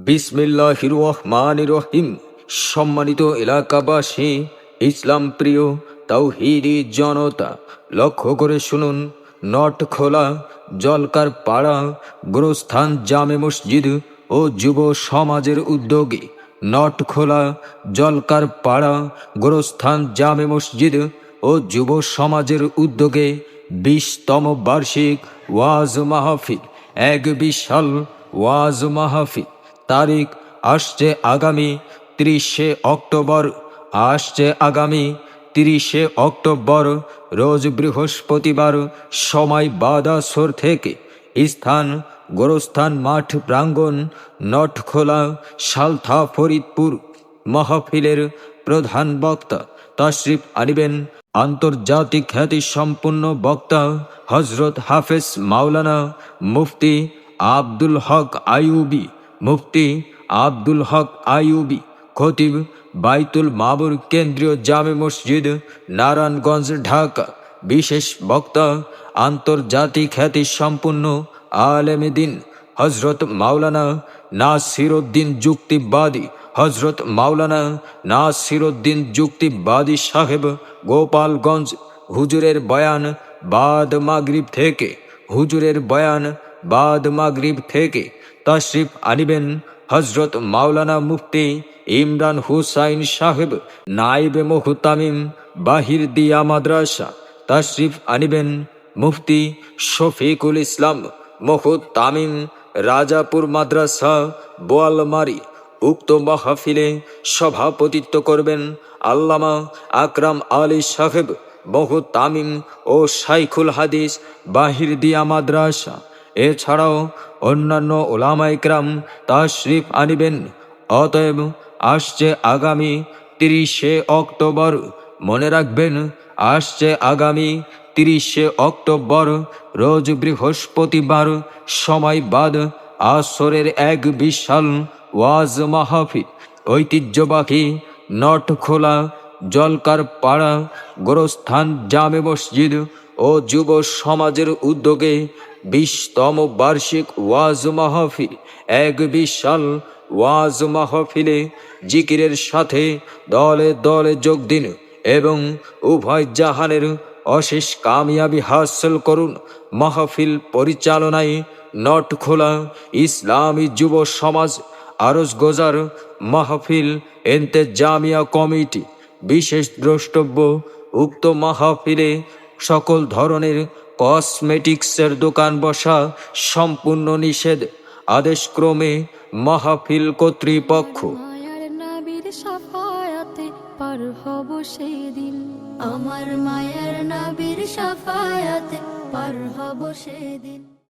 বিসমিল্লাহির রহমানির রহিম। সম্মানিত এলাকাবাসী, ইসলাম প্রিয় তাওহীদি জনতা, লক্ষ্য করে শুনুন। নটখোলা জলকার পাড়া গোরস্থান জামে মসজিদ ও যুব সমাজের উদ্যোগে নটখোলা জলকার পাড়া গোরস্থান জামে মসজিদ ও যুব সমাজের উদ্যোগে 20তম বার্ষিক ওয়াজ মাহফিল, এক বিশাল ওয়াজ মাহফিল। তারিখ আসছে আগামী 30শে অক্টোবর। আগামী 30শে অক্টোবর রোজ বৃহস্পতিবার, সময় বাদ আসর থেকে। স্থান গোরস্থান মাঠ প্রাঙ্গণ, নটখোলা, সালথা, ফরিদপুর। মাহফিলের প্রধান বক্তা তাশরিফ আনিবেন আন্তর্জাতিক খ্যাতি সম্পন্ন বক্তা হজরত হাফেজ মাওলানা মুফতি আব্দুল হক আইয়ুবী। মুফতি আব্দুল হক আইয়ুবী খতিব, বাইতুল মামুর কেন্দ্রীয় জামে মসজিদ, নারায়ণগঞ্জ, ঢাকা। বিশেষ বক্তা আন্তর্জাতিক খ্যাতি সম্পন্ন আলেমে দ্বীন হজরত মাওলানা নাসিরউদ্দিন যুক্তিবাদী। হজরত মাওলানা নাসিরউদ্দিন যুক্তিবাদী সাহেব, গোপালগঞ্জ। হুজুরের বয়ান বাদ মাগরিব থেকে। হুজুরের বয়ান বাদ মাগরিব থেকে তাশরিফ আনিবেন হজরত মাওলানা মুফতি ইমরান হুসাইন সাহেব, নাইবে মুহতামিম, বাহির দিয়া মাদ্রাসা। তাশরিফ আনিবেন মুফতি শফিকুল ইসলাম মুহতামিম, রাজাপুর মাদ্রাসা, বোয়ালমারী। উক্ত মাহফিলে সভাপতিত্ব করবেন আল্লামা আকরাম আলী সাহেব, মুহতামিম ও শাইখুল হাদিস, বাহির দিয়া মাদ্রাসা। এছাড়াও অন্যান্য ওলামা ইকরাম তাশরিফ আনিবেন। অতএব আসছে আগামী 30শে অক্টোবর, মনে রাখবেন, আসছে আগামী 30শে অক্টোবর রোজ বৃহস্পতিবার, সময় বাদ আসরের এক বিশাল ওয়াজ মাহফিল। ঐতিহ্যবাহী নটখোলা জলকার পাড়া গোরস্থান জামে মসজিদ ও যুব সমাজের উদ্যোগে 20তম বার্ষিক ওয়াজ মাহফিল। এক বিশাল ওয়াজ মাহফিলে জিকিরের সাথে দলে দলে যোগ দিন এবং উভয় জাহানের অশেষ কামিয়াবি হাসিল করুন। মাহফিল পরিচালনায় নটখোলা ইসলামী যুব সমাজ আরজ গোজার মাহফিল ইন্তেজামিয়া কমিটি। বিশেষ দ্রষ্টব্য, উক্ত মাহফিলে সকল ধরনের কসমেটিক্সের দোকান বসা সম্পূর্ণ নিষেধ। আদেশক্রমে মাহফিল কর্তৃপক্ষ। পার হব সেদিন, আমার মায়ের নবীর শাফায়াতে পার হব সেদিন।